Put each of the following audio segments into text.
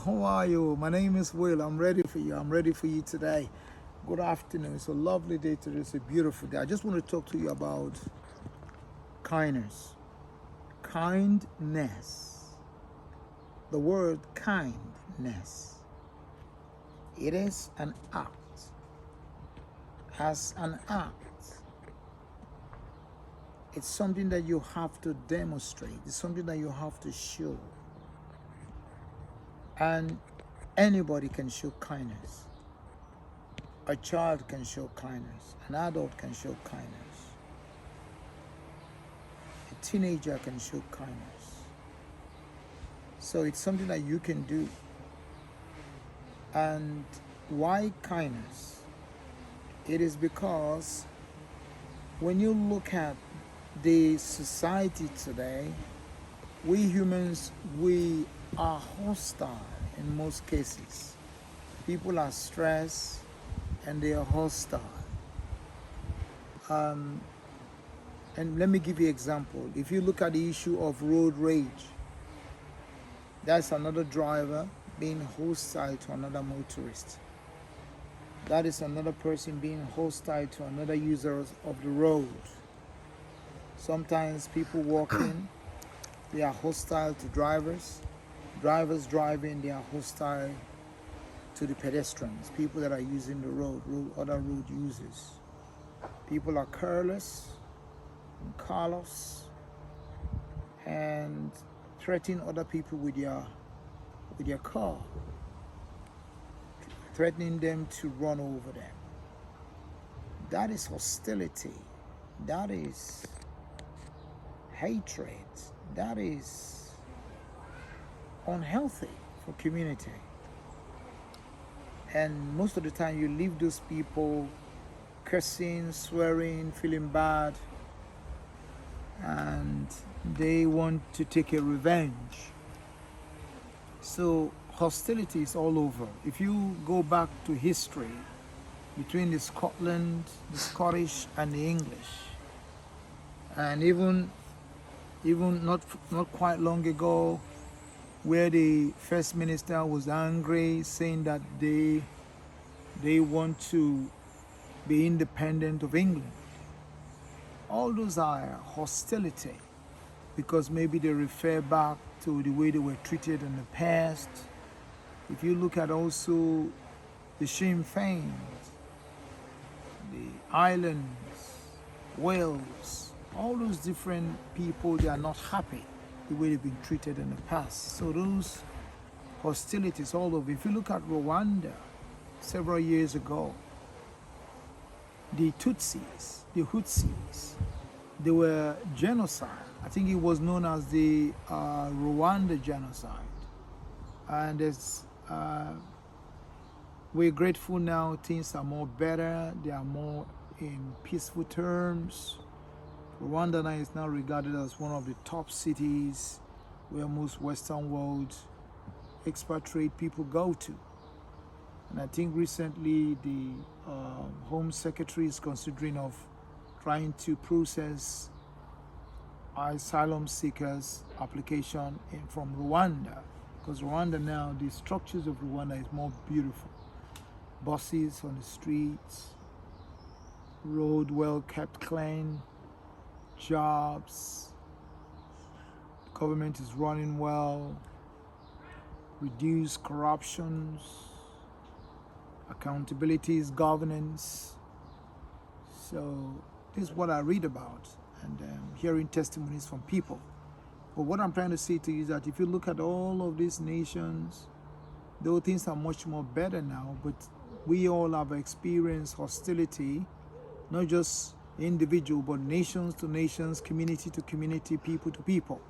how are you? My name is Will. I'm ready for you. I'm ready for you today. Good afternoon. It's a lovely day today. It's a beautiful day. I just want to talk to you about kindness. Kindness. The word kindness. It is an act. As an act, it's something that you have to demonstrate. It's something that you have to show. And anybody can show kindness. A child can show kindness. An adult can show kindness. A teenager can show kindness. So it's something that you can do. And why kindness? It is because when you look at the society today, we humans, we are hostile in most cases. People are stressed and they are hostile. And let me give you an example. If you look at the issue of road rage, that's another driver being hostile to another motorist. That is another person being hostile to another user of the road. Sometimes people walking, they are hostile to drivers. Drivers driving, they are hostile to the pedestrians, people that are using the road, other road users. People are careless and callous and threaten other people with their car, threatening them to run over them. That is hostility. That is hatred. That is unhealthy for community. And most of the time you leave those people cursing, swearing, feeling bad, and they want to take a revenge. So hostility is all over. If you go back to history between the Scotland, the Scottish and the English, and even not quite long ago, where the first minister was angry, saying that they want to be independent of England. All those are hostility because maybe they refer back to the way they were treated in the past. If you look at also the Sinn Féin, the islands, Wales, all those different people, they are not happy the way they've been treated in the past. So those hostilities all over. If you look at Rwanda several years ago, the Tutsis, the Hutsis, they were genocide. I think it was known as the Rwanda genocide. And we're grateful now, things are more better, they are more in peaceful terms. Rwanda now is now regarded as one of the top cities where most Western world expatriate people go to. And I think recently the Home Secretary is considering of trying to process asylum seekers application from Rwanda, because Rwanda now, the structures of Rwanda is more beautiful. Buses on the streets, road well kept clean, jobs, the government is running well, reduced corruptions, accountability is governance. So this is what I read about and hearing testimonies from people. But what I'm trying to say to you is that if you look at all of these nations, though things are much more better now, but we all have experienced hostility, not just individual, but nations to nations, community to community, people to people.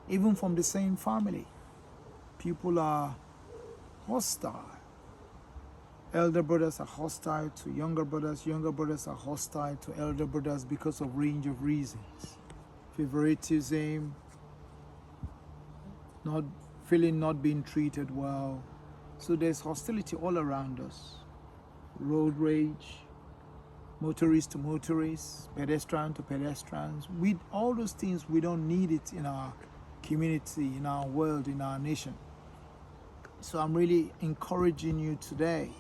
Even from the same family, people are hostile. Elder brothers are hostile to younger brothers are hostile to elder brothers because of range of reasons. Favoritism, not being treated well. So there's hostility all around us. Road rage, motorist to motorists, pedestrian to pedestrians. With all those things, we don't need it in our community, in our world, in our nation. So I'm really encouraging you today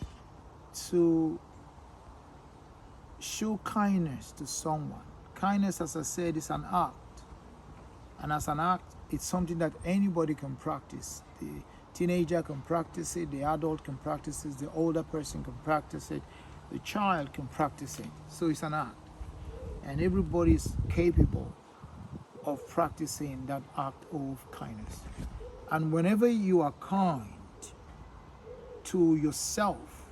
to show kindness to someone. Kindness, as I said, is an act. And as an act, it's something that anybody can practice. The teenager can practice it, the adult can practice it, the older person can practice it, the child can practice it. So it's an act. And everybody is capable of practicing that act of kindness. And whenever you are kind to yourself,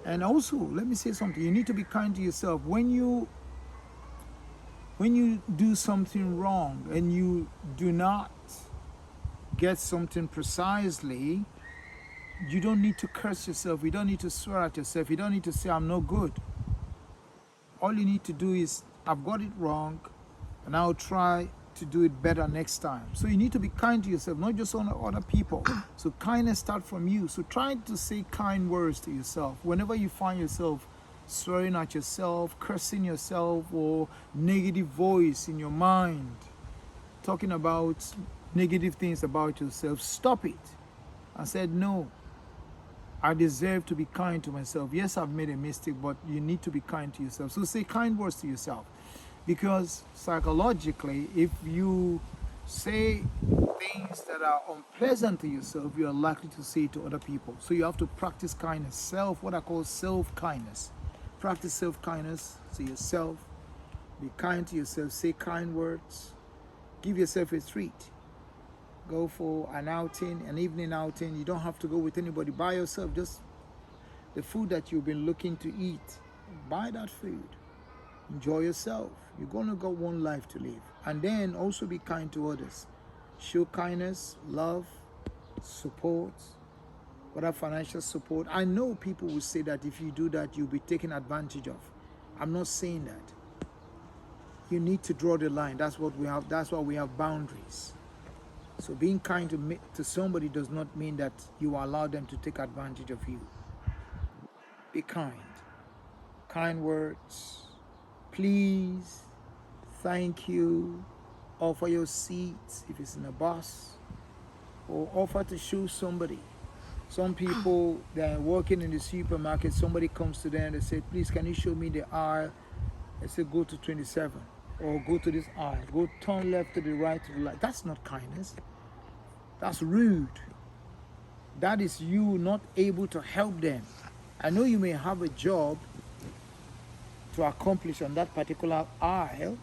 and also, let me say something, you need to be kind to yourself. When you do something wrong and you do not get something precisely, you don't need to curse yourself. You don't need to swear at yourself. You don't need to say, I'm no good. All you need to do is, I've got it wrong, and I'll try to do it better next time. So you need to be kind to yourself, not just on other people. So kindness starts from you. So try to say kind words to yourself. Whenever you find yourself swearing at yourself, cursing yourself, or negative voice in your mind, talking about negative things about yourself, stop it. I said, no, I deserve to be kind to myself. Yes, I've made a mistake, but you need to be kind to yourself. So say kind words to yourself. Because psychologically, if you say things that are unpleasant to yourself, you are likely to say it to other people. So you have to practice kindness, what I call self-kindness. Practice self-kindness to yourself. Be kind to yourself. Say kind words. Give yourself a treat. Go for an outing, an evening outing. You don't have to go with anybody. By yourself. Just the food that you've been looking to eat. Buy that food. Enjoy yourself. You're going to get one life to live. And then also be kind to others. Show kindness, love, support, whatever financial support. I know people will say that if you do that, you'll be taken advantage of. I'm not saying that. You need to draw the line. That's what we have. That's why we have boundaries. So being kind to somebody does not mean that you allow them to take advantage of you. Be kind. Kind words. Please, thank you, offer your seat if it's in a bus, or offer to show somebody. Some people, they're working in the supermarket, somebody comes to them and they say, please, can you show me the aisle? They say, go to 27, or go to this aisle, go turn left to the right to the left. That's not kindness. That's rude. That is you not able to help them. I know you may have a job to accomplish on that particular aisle,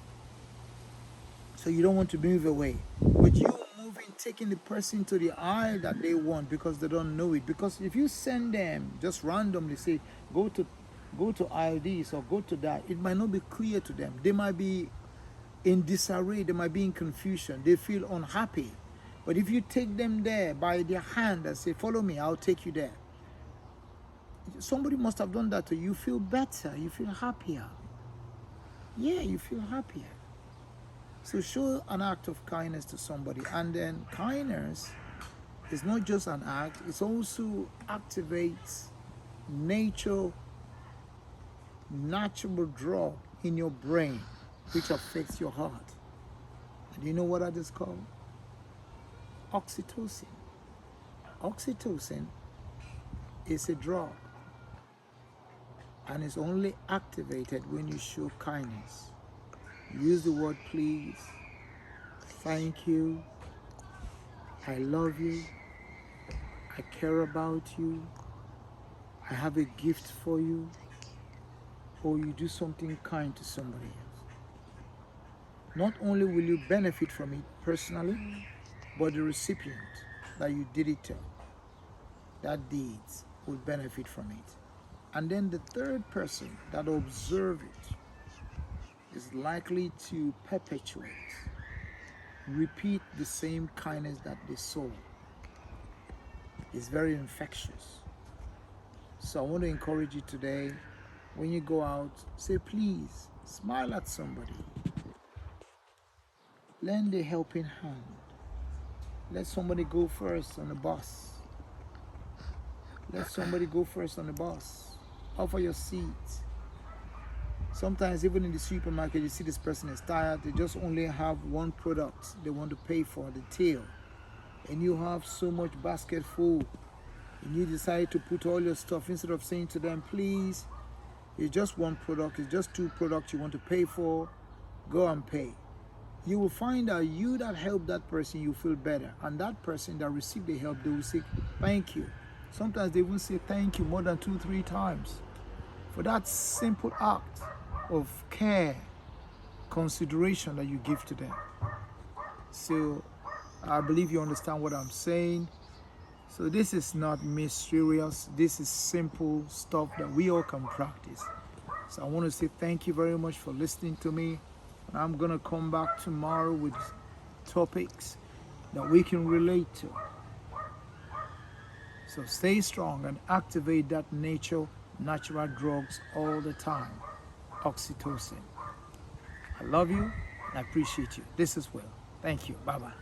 so you don't want to move away, but you moving, taking the person to the aisle that they want because they don't know it. Because if you send them just randomly, say go to aisle this or go to that, it might not be clear to them. They might be in disarray, they might be in confusion, they feel unhappy. But if you take them there by their hand and say, follow me, I'll take you there, somebody must have done that to you. You feel better, you feel happier. Yeah, you feel happier. So show an act of kindness to somebody. And then kindness is not just an act, it also activates natural draw in your brain, which affects your heart. And you know what that is called? Oxytocin. Oxytocin is a drug, and it's only activated when you show kindness. Use the word please, thank you, I love you, I care about you, I have a gift for you, or you do something kind to somebody else. Not only will you benefit from it personally, but the recipient that you did it to, that deeds, will benefit from it. And then the third person that observes it is likely to perpetuate, repeat the same kindness that they saw. It's very infectious. So I want to encourage you today, when you go out, say please, smile at somebody. Lend a helping hand. Let somebody go first on the bus. Let somebody go first on the bus. Offer your seat. Sometimes even in the supermarket, you see this person is tired. They just only have one product they want to pay for, the till. and you have so much basket full, and you decide to put all your stuff, instead of saying to them, please, it's just one product, it's just two products you want to pay for, go and pay. You will find that you that helped that person, you feel better. And that person that received the help, they will say thank you. Sometimes they will say thank you more than 2-3 times for that simple act of care, consideration that you give to them. So I believe you understand what I'm saying. So this is not mysterious. This is simple stuff that we all can practice. So I want to say thank you very much for listening to me. And I'm going to come back tomorrow with topics that we can relate to. So stay strong and activate that natural drugs all the time. Oxytocin. I love you and I appreciate you. This is Will. Thank you. Bye-bye.